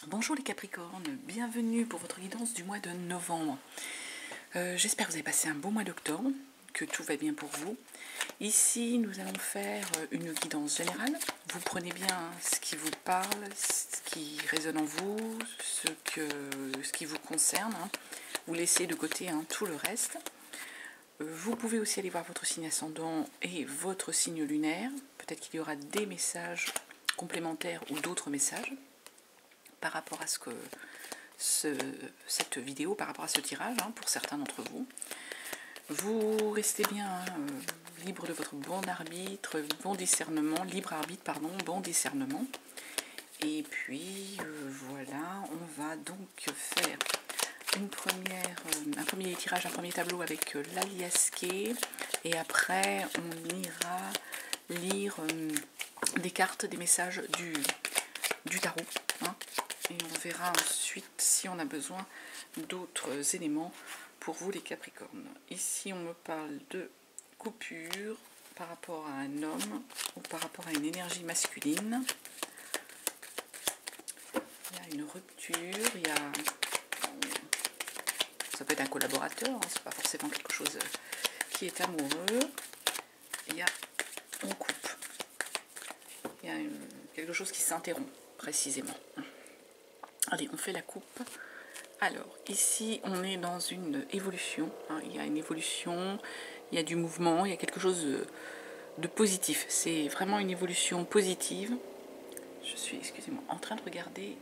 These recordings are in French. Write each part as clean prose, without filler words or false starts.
Bonjour les Capricornes, bienvenue pour votre guidance du mois de novembre. J'espère que vous avez passé un bon mois d'octobre, que tout va bien pour vous. Ici, nous allons faire une guidance générale. Vous prenez bien ce qui vous parle, ce qui résonne en vous, ce qui vous concerne. Vous laissez de côté tout le reste. Vous pouvez aussi aller voir votre signe ascendant et votre signe lunaire. Peut-être qu'il y aura des messages complémentaires ou d'autres messages par rapport à cette vidéo, par rapport à ce tirage, pour certains d'entre vous. Vous restez bien libre de votre bon arbitre, bon discernement, libre arbitre, pardon, bon discernement. Et puis voilà, on va donc faire un premier tirage, un premier tableau avec l'aliasqué, et après on ira lire des cartes, des messages du tarot. Et on verra ensuite si on a besoin d'autres éléments pour vous les Capricornes. Ici on me parle de coupure par rapport à un homme ou par rapport à une énergie masculine. Il y a une rupture, ça peut être un collaborateur, c'est pas forcément quelque chose qui est amoureux. On coupe. Il y a quelque chose qui s'interrompt précisément. Allez, on fait la coupe. Alors, ici, on est dans une évolution. Il y a une évolution, il y a du mouvement, il y a quelque chose de positif. C'est vraiment une évolution positive. Je suis, excusez-moi, en train de regarder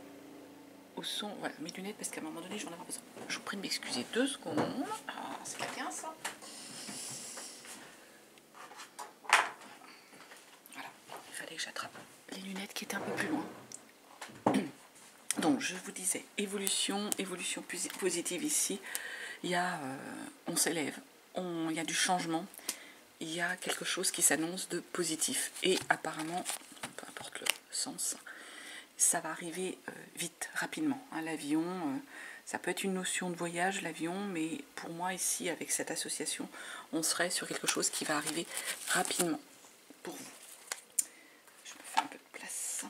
au son, voilà, mes lunettes, parce qu'à un moment donné, je vais en avoir besoin. Je vous prie de m'excuser 2 secondes. Ah, c'est pas bien ça. Voilà, il fallait que j'attrape les lunettes qui étaient un peu plus loin. Donc je vous disais, évolution positive ici. Il y a, on s'élève, il y a du changement, il y a quelque chose qui s'annonce de positif. Et apparemment, peu importe le sens, ça va arriver vite, rapidement. L'avion, ça peut être une notion de voyage, l'avion, mais pour moi ici, avec cette association, on serait sur quelque chose qui va arriver rapidement pour vous. Je me fais un peu de place.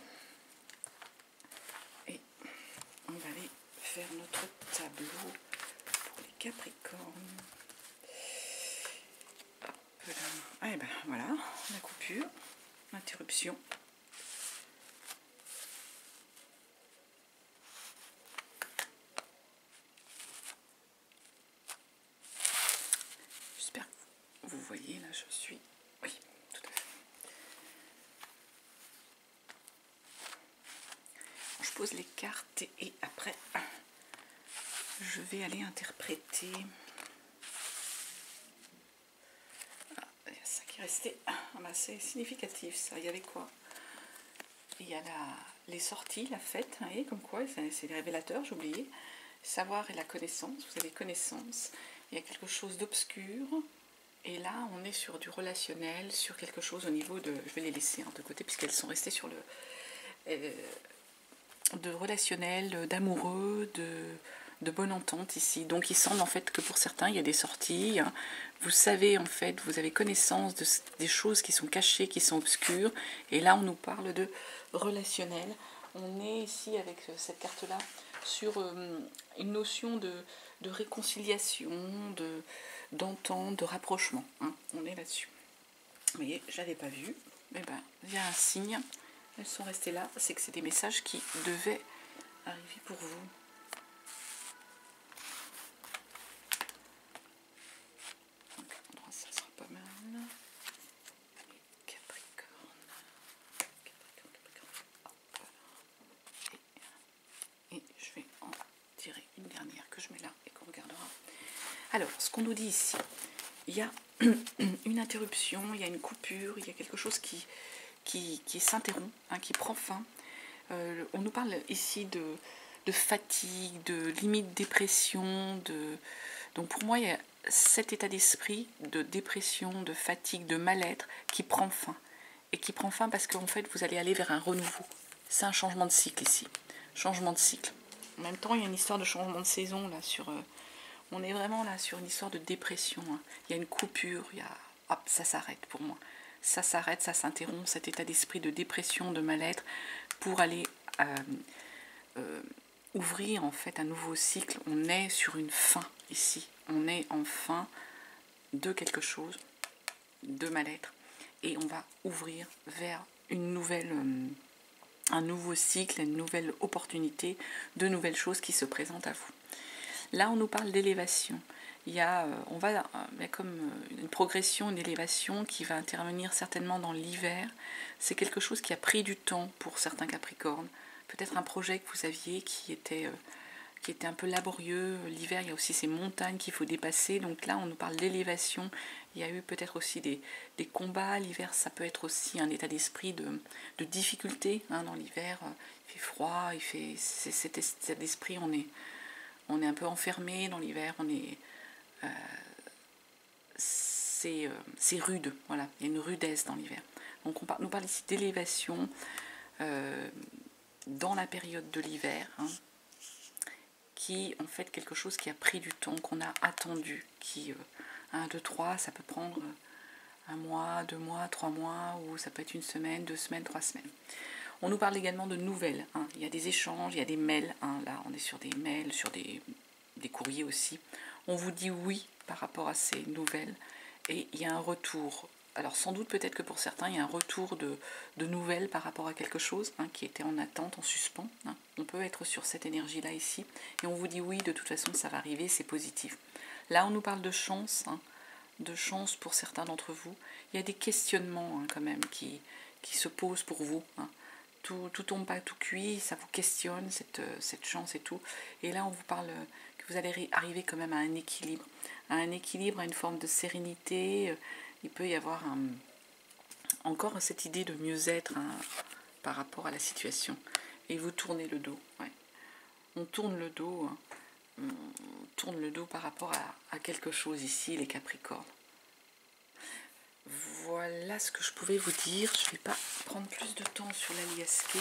Et on va aller faire notre tableau pour les Capricornes. Hop là. Et ben voilà, la coupure, l'interruption. J'espère que vous voyez, là je suis... Oui, tout à fait. Je pose les cartes et après je vais aller interpréter. Il y a ça qui est resté. C'est significatif ça. Il y avait quoi? Il y a les sorties, la fête, vous voyez, comme quoi, c'est les révélateurs, j'ai oublié. Savoir et la connaissance, vous avez connaissance. Il y a quelque chose d'obscur. Et là, on est sur du relationnel, sur quelque chose au niveau de... Je vais les laisser de côté puisqu'elles sont restées sur le... de relationnel, d'amoureux, de bonne entente ici. Donc il semble en fait que pour certains il y a des sorties. Vous savez en fait, vous avez connaissance des choses qui sont cachées, qui sont obscures. Et là on nous parle de relationnel. On est ici avec cette carte là sur une notion de réconciliation, d'entente, de rapprochement. On est là-dessus. Vous voyez, je n'avais pas vu. Mais ben, il y a un signe. Elles sont restées là. C'est que c'est des messages qui devaient arriver pour vous. Donc, ça sera pas mal. Capricorne. Hop, voilà. Et je vais en tirer une dernière que je mets là et qu'on regardera. Alors, ce qu'on nous dit ici, il y a une interruption, il y a une coupure, il y a quelque chose qui s'interrompt, qui prend fin. On nous parle ici de fatigue, de limite dépression. Donc pour moi, il y a cet état d'esprit de dépression, de fatigue, de mal-être qui prend fin. Et qui prend fin parce qu'en fait, vous allez aller vers un renouveau. C'est un changement de cycle ici. Changement de cycle. En même temps, il y a une histoire de changement de saison là sur... on est vraiment là sur une histoire de dépression. Il y a une coupure, hop, ça s'arrête pour moi. Ça s'arrête, ça s'interrompt, cet état d'esprit de dépression, de mal-être, pour aller ouvrir en fait un nouveau cycle. On est sur une fin ici. On est en fin de quelque chose, de mal-être. Et on va ouvrir vers une nouvelle, un nouveau cycle, une nouvelle opportunité, de nouvelles choses qui se présentent à vous. Là, on nous parle d'élévation. Il y a comme une progression, une élévation qui va intervenir certainement dans l'hiver. C'est quelque chose qui a pris du temps pour certains Capricornes. Peut-être un projet que vous aviez qui était un peu laborieux. L'hiver, il y a aussi ces montagnes qu'il faut dépasser. Donc là, on nous parle d'élévation. Il y a eu peut-être aussi des combats. L'hiver, ça peut être aussi un état d'esprit de difficulté. Hein, dans l'hiver, il fait froid, c'est cet état d'esprit, on est un peu enfermé dans l'hiver, c'est rude, voilà, il y a une rudesse dans l'hiver. Donc nous parle ici d'élévation dans la période de l'hiver, hein, qui en fait quelque chose qui a pris du temps, qu'on a attendu, qui 1, 2, 3, ça peut prendre 1 mois, 2 mois, 3 mois, ou ça peut être 1 semaine, 2 semaines, 3 semaines. On nous parle également de nouvelles, hein. Il y a des échanges, il y a des mails, hein. Là on est sur des mails, sur des courriers aussi. On vous dit oui par rapport à ces nouvelles et il y a un retour. Alors sans doute peut-être que pour certains il y a un retour de nouvelles par rapport à quelque chose, hein, qui était en attente, en suspens, hein. On peut être sur cette énergie-là ici et on vous dit oui, de toute façon ça va arriver, c'est positif. Là on nous parle de chance, hein, de chance pour certains d'entre vous. Il y a des questionnements, hein, quand même qui se posent pour vous, hein. Tout tombe pas tout cuit, ça vous questionne, cette chance et tout. Et là, on vous parle que vous allez arriver quand même à un équilibre, à une forme de sérénité. Il peut y avoir encore cette idée de mieux-être, hein, par rapport à la situation. Et vous tournez le dos. Ouais. On tourne le dos, hein, on tourne le dos par rapport à quelque chose ici, les Capricornes. Voilà ce que je pouvais vous dire. Je ne vais pas prendre plus de temps sur l'aliasqué.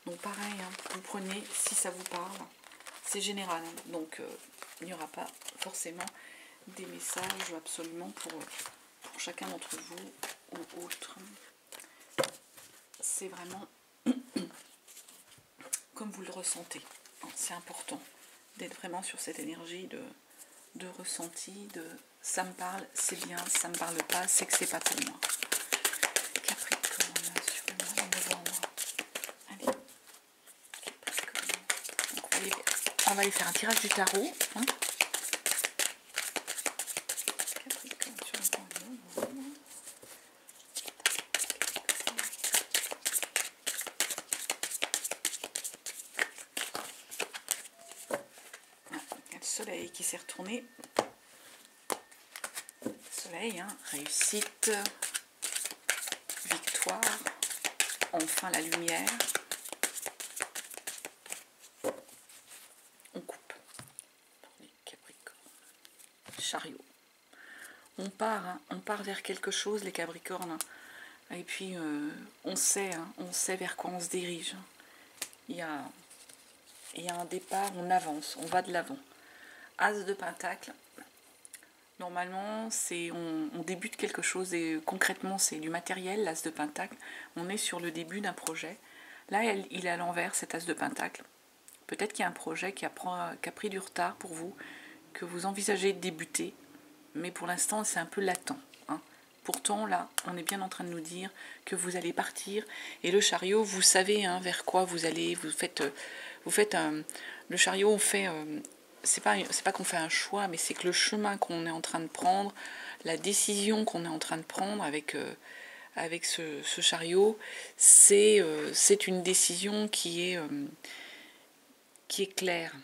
Donc pareil, hein, vous prenez si ça vous parle. C'est général, hein, donc il n'y aura pas forcément des messages absolument pour chacun d'entre vous ou autre. C'est vraiment comme vous le ressentez. C'est important d'être vraiment sur cette énergie de ressenti, de ça me parle, c'est bien, ça me parle pas, c'est que c'est pas pour moi. Capricorne, sur le mois de novembre. Allez, Capricorne. Donc, on va aller faire un tirage du tarot. Hein. Capricorne sur le mois de novembre. Il y a le soleil qui s'est retourné. Soleil, hein, réussite, victoire, enfin la lumière. On coupe pour les Capricornes. Chariot. On part, hein, on part vers quelque chose, les Capricornes. Hein, et puis on sait vers quoi on se dirige. Il y a un départ, on avance, on va de l'avant. As de Pentacle. Normalement, on débute quelque chose et concrètement, c'est du matériel, l'as de Pentacle. On est sur le début d'un projet. Là, il est à l'envers, cet as de Pentacle. Peut-être qu'il y a un projet qui a pris du retard pour vous, que vous envisagez de débuter, mais pour l'instant, c'est un peu latent. Hein. Pourtant, là, on est bien en train de nous dire que vous allez partir. Et le chariot, vous savez, hein, vers quoi vous allez. Vous faites le chariot, on fait... c'est pas qu'on fait un choix, mais c'est que le chemin qu'on est en train de prendre, la décision qu'on est en train de prendre avec ce chariot, c'est une décision qui est claire,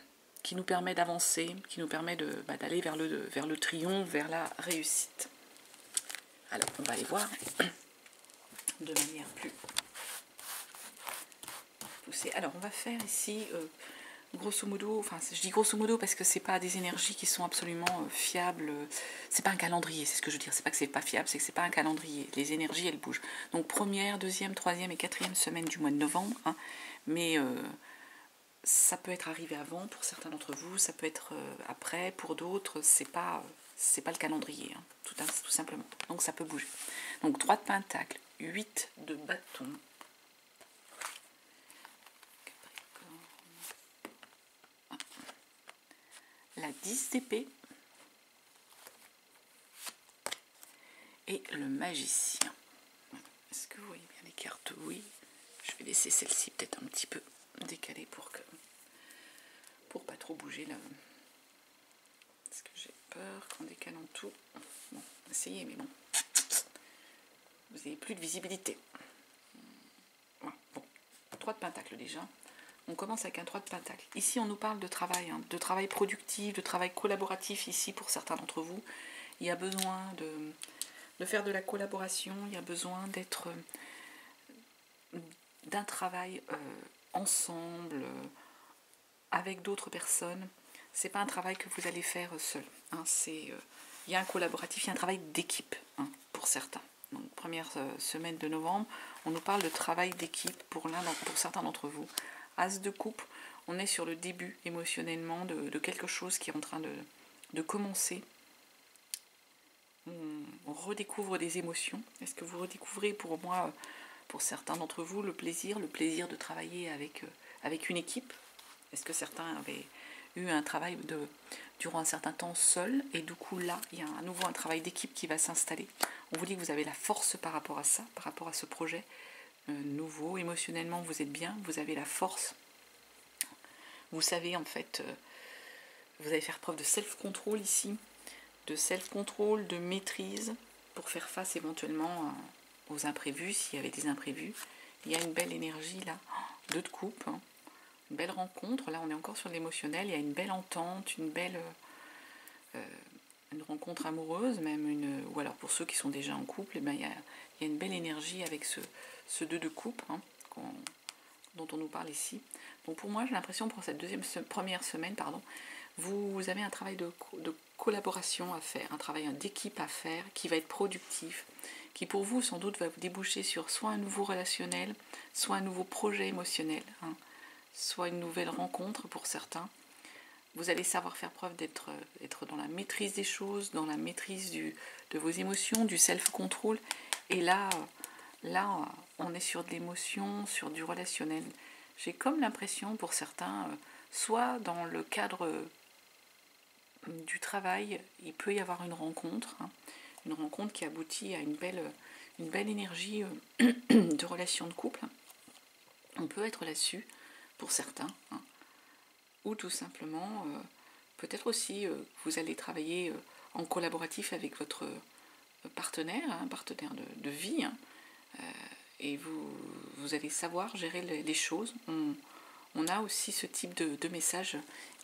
qui nous permet d'avancer, qui nous permet d'aller vers le triomphe, vers la réussite. Alors, on va aller voir de manière plus poussée. Alors, on va faire ici... grosso modo, enfin je dis grosso modo parce que c'est pas des énergies qui sont absolument fiables, c'est pas un calendrier, c'est ce que je veux dire, c'est pas que c'est pas fiable, c'est que c'est pas un calendrier, les énergies elles bougent. Donc première, deuxième, troisième et quatrième semaine du mois de novembre, hein, mais ça peut être arrivé avant pour certains d'entre vous, ça peut être après, pour d'autres, c'est pas le calendrier, hein, tout simplement, donc ça peut bouger. Donc 3 de pentacle, 8 de bâton, la 10 d'épée et le magicien. Est-ce que vous voyez bien les cartes? Oui. Je vais laisser celle-ci peut-être un petit peu décalée pour pas trop bouger là. Parce que j'ai peur qu'en décalant tout... Bon, essayez, mais bon. Vous n'avez plus de visibilité. Voilà, bon. 3 de pentacle déjà. On commence avec un 3 de pentacle. Ici, on nous parle de travail, hein, de travail productif, de travail collaboratif ici pour certains d'entre vous. Il y a besoin de faire de la collaboration, il y a besoin d'être d'un travail ensemble, avec d'autres personnes. C'est pas un travail que vous allez faire seul. Hein, il y a un collaboratif, il y a un travail d'équipe hein, pour certains. Donc, première semaine de novembre, on nous parle de travail d'équipe pour certains d'entre vous. As de coupe, on est sur le début émotionnellement de quelque chose qui est en train de commencer. On redécouvre des émotions. Est-ce que vous redécouvrez pour moi, pour certains d'entre vous, le plaisir de travailler avec une équipe? Est-ce que certains avaient eu un travail durant un certain temps seul et du coup là, il y a à nouveau un travail d'équipe qui va s'installer. On vous dit que vous avez la force par rapport à ça, par rapport à ce projet nouveau. Émotionnellement, vous êtes bien, vous avez la force. Vous savez en fait, vous allez faire preuve de self-control ici, de self-control, de maîtrise pour faire face éventuellement aux imprévus, s'il y avait des imprévus. Il y a une belle énergie là, 2 de coupe, hein. Une belle rencontre, là on est encore sur l'émotionnel, il y a une belle entente, une rencontre amoureuse, même ou alors pour ceux qui sont déjà en couple, il y a une belle énergie avec ce 2 de coupe hein, dont on nous parle ici. Donc pour moi j'ai l'impression pour cette première semaine, vous avez un travail de collaboration à faire, un travail d'équipe à faire qui va être productif, qui pour vous sans doute va vous déboucher sur soit un nouveau relationnel, soit un nouveau projet émotionnel, hein, soit une nouvelle rencontre pour certains. Vous allez savoir faire preuve d'être dans la maîtrise des choses, dans la maîtrise de vos émotions, du self-control. Et là, on est sur de l'émotion, sur du relationnel. J'ai comme l'impression pour certains, soit dans le cadre du travail, il peut y avoir une rencontre qui aboutit à une belle énergie de relation de couple. On peut être là-dessus pour certains, hein. Ou tout simplement, peut-être aussi vous allez travailler en collaboratif avec votre partenaire, hein, partenaire de vie, hein, et vous allez savoir gérer les choses. On a aussi ce type de message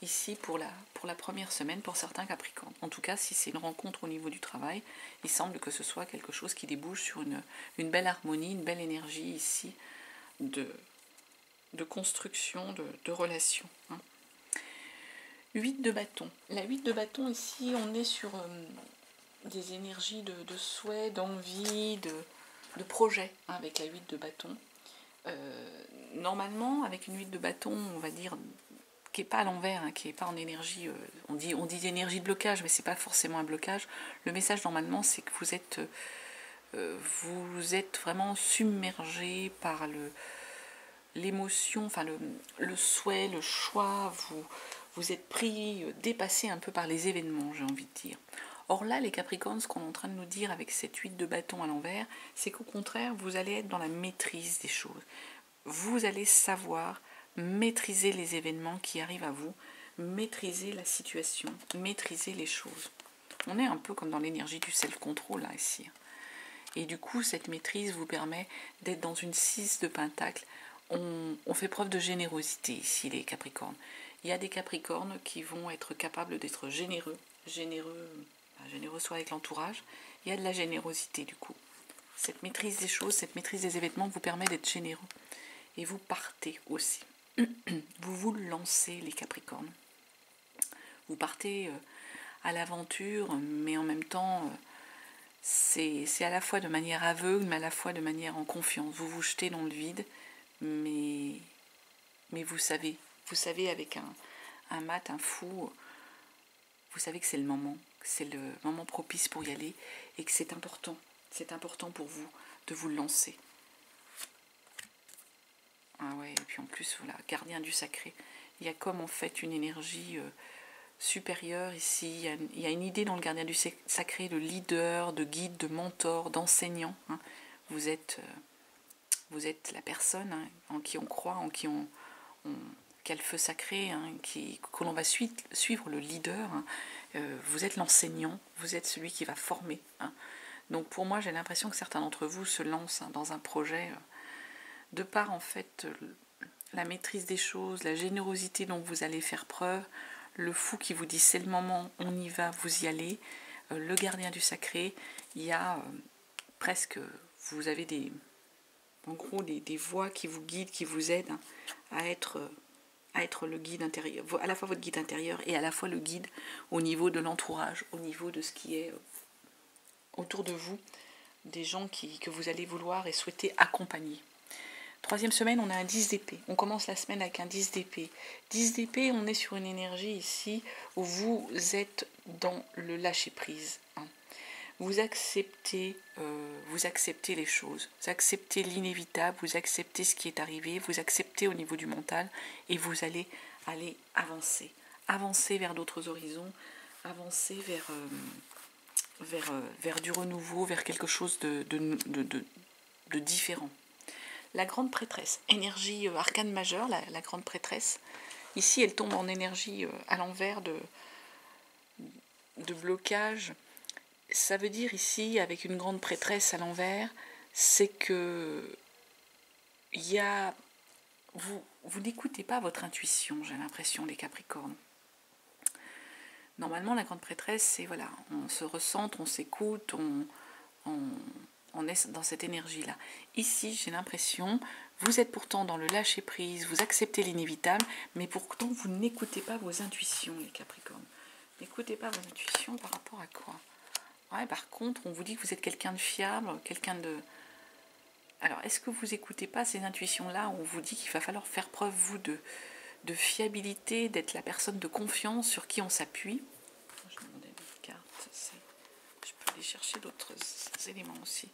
ici pour la première semaine pour certains Capricornes. En tout cas, si c'est une rencontre au niveau du travail, il semble que ce soit quelque chose qui débouche sur une belle harmonie, une belle énergie ici de construction, de relation. Hein. 8 de bâton. La 8 de bâton, ici, on est sur des énergies de souhait, d'envie, de projet, hein, avec la 8 de bâton. Normalement, avec une 8 de bâton, on va dire, qui n'est pas à l'envers, hein, qui n'est pas en énergie, on dit énergie de blocage, mais ce n'est pas forcément un blocage. Le message, normalement, c'est que vous êtes vraiment submergé par l'émotion, enfin le souhait, le choix, vous êtes pris, dépassé un peu par les événements, j'ai envie de dire. Or là, les Capricornes, ce qu'on est en train de nous dire avec cette 8 de bâton à l'envers, c'est qu'au contraire, vous allez être dans la maîtrise des choses. Vous allez savoir maîtriser les événements qui arrivent à vous, maîtriser la situation, maîtriser les choses. On est un peu comme dans l'énergie du self-control, là, ici. Et du coup, cette maîtrise vous permet d'être dans une 6 de pentacle. On fait preuve de générosité ici, les Capricornes. Il y a des Capricornes qui vont être capables d'être généreux soit avec l'entourage. Il y a de la générosité du coup. Cette maîtrise des choses, cette maîtrise des événements vous permet d'être généreux. Et vous partez aussi. Vous vous lancez, les Capricornes. Vous partez à l'aventure, mais en même temps, c'est à la fois de manière aveugle, mais à la fois de manière en confiance. Vous vous jetez dans le vide, mais vous savez avec un mat, un fou, vous savez que c'est le moment propice pour y aller et que c'est important pour vous de vous lancer. Ah ouais, et puis en plus, voilà, gardien du sacré, il y a comme en fait une énergie supérieur ici. Il y a une idée dans le gardien du sacré de leader, de guide, de mentor, d'enseignant. Hein. Vous êtes la personne en qui on croit, en qui quel feu sacré, que l'on va suivre le leader. Vous êtes l'enseignant, vous êtes celui qui va former. Donc pour moi, j'ai l'impression que certains d'entre vous se lancent dans un projet de par en fait la maîtrise des choses, la générosité dont vous allez faire preuve, le fou qui vous dit c'est le moment, on y va, vous y allez, le gardien du sacré, il y a presque, vous avez en gros des voix qui vous guident, qui vous aident à être le guide intérieur, à la fois votre guide intérieur et à la fois le guide au niveau de l'entourage, au niveau de ce qui est autour de vous, des gens que vous allez vouloir et souhaiter accompagner. Troisième semaine, on a un 10 d'épée. On commence la semaine avec un 10 d'épée. 10 d'épée, on est sur une énergie ici où vous êtes dans le lâcher-prise. Vous acceptez les choses, vous acceptez l'inévitable, vous acceptez ce qui est arrivé, vous acceptez au niveau du mental et vous allez aller avancer vers d'autres horizons, avancer vers du renouveau, vers quelque chose de différent. La grande prêtresse, énergie arcane majeure, la grande prêtresse, ici elle tombe en énergie à l'envers de blocage. Ça veut dire ici, avec une grande prêtresse à l'envers, c'est que vous n'écoutez pas votre intuition, j'ai l'impression, les Capricornes. Normalement, la grande prêtresse, c'est voilà, on se recentre, on s'écoute, on est dans cette énergie-là. Ici, j'ai l'impression, vous êtes pourtant dans le lâcher-prise, vous acceptez l'inévitable, mais pourtant, vous n'écoutez pas vos intuitions, les Capricornes. N'écoutez pas vos intuitions par rapport à quoi ? Ouais, par contre, on vous dit que vous êtes quelqu'un de fiable, quelqu'un de... Alors, est-ce que vous n'écoutez pas ces intuitions-là où on vous dit qu'il va falloir faire preuve, vous, de fiabilité, d'être la personne de confiance sur qui on s'appuie ? Je vais demander des cartes, je peux aller chercher d'autres éléments aussi.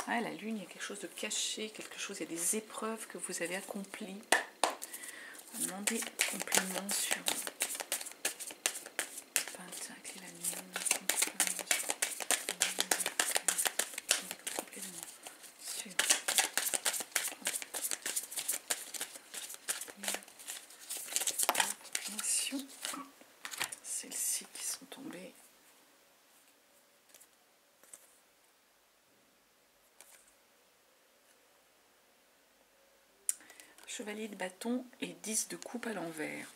Ouais, la lune, il y a quelque chose de caché, il y a des épreuves que vous avez accomplies. On va demander complément sur... Pentacle et la lune. Celles-ci qui sont tombées. Chevalier de bâton et 10 de coupe à l'envers.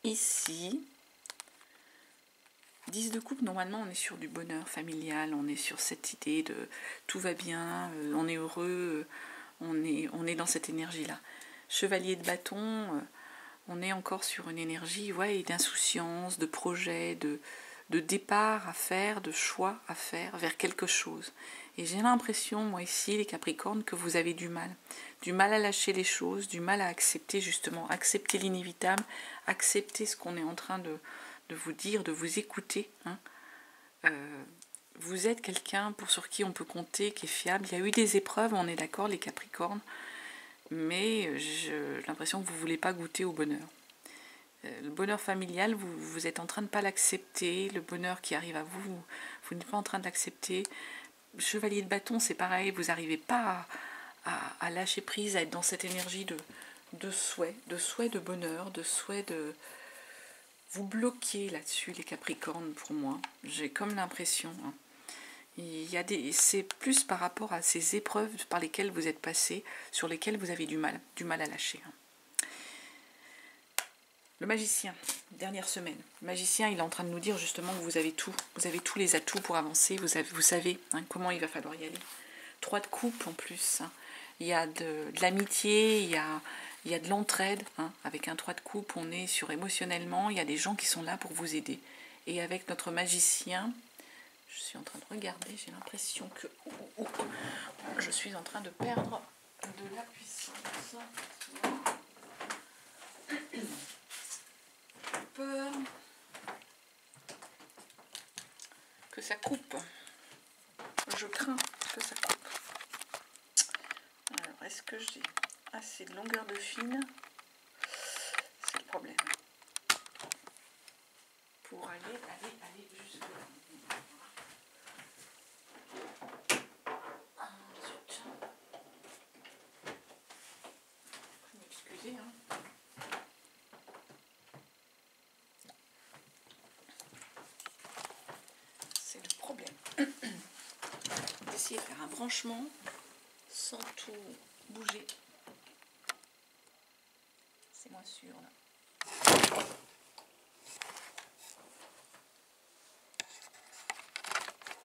Ici, 10 de coupe, normalement on est sur du bonheur familial, on est sur cette idée de tout va bien, on est heureux, on est dans cette énergie-là. Chevalier de bâton, on est encore sur une énergie d'insouciance, de projet, de départ à faire, de choix à faire vers quelque chose. Et j'ai l'impression, moi ici, les Capricornes, que vous avez du mal à lâcher les choses, du mal à accepter justement, accepter l'inévitable, accepter ce qu'on est en train de vous dire, de vous écouter. Vous êtes quelqu'un sur qui on peut compter, qui est fiable. Il y a eu des épreuves, on est d'accord, les Capricornes, mais j'ai l'impression que vous ne voulez pas goûter au bonheur. Le bonheur familial, vous êtes en train de ne pas l'accepter. Le bonheur qui arrive à vous, vous n'êtes pas en train de l'accepter. Chevalier de bâton, c'est pareil, vous n'arrivez pas à lâcher prise, à être dans cette énergie de souhait de bonheur, de souhait de... Vous bloquez là-dessus, les Capricornes, pour moi. J'ai comme l'impression. C'est plus par rapport à ces épreuves par lesquelles vous êtes passé, sur lesquelles vous avez du mal à lâcher. Le magicien, dernière semaine. Le magicien, il est en train de nous dire justement que vous avez tous les atouts pour avancer, vous savez comment il va falloir y aller. 3 de coupe en plus. Il y a de l'amitié, il y a de l'entraide. Avec un 3 de coupe, on est sur émotionnellement, il y a des gens qui sont là pour vous aider. Et avec notre magicien, je suis en train de regarder, j'ai l'impression que je suis en train de perdre de la puissance. Peur que ça coupe. Je crains que ça coupe. Alors, est-ce que j'ai assez de longueur de fil? C'est le problème. essayer de faire un branchement sans tout bouger. C'est moins sûr là.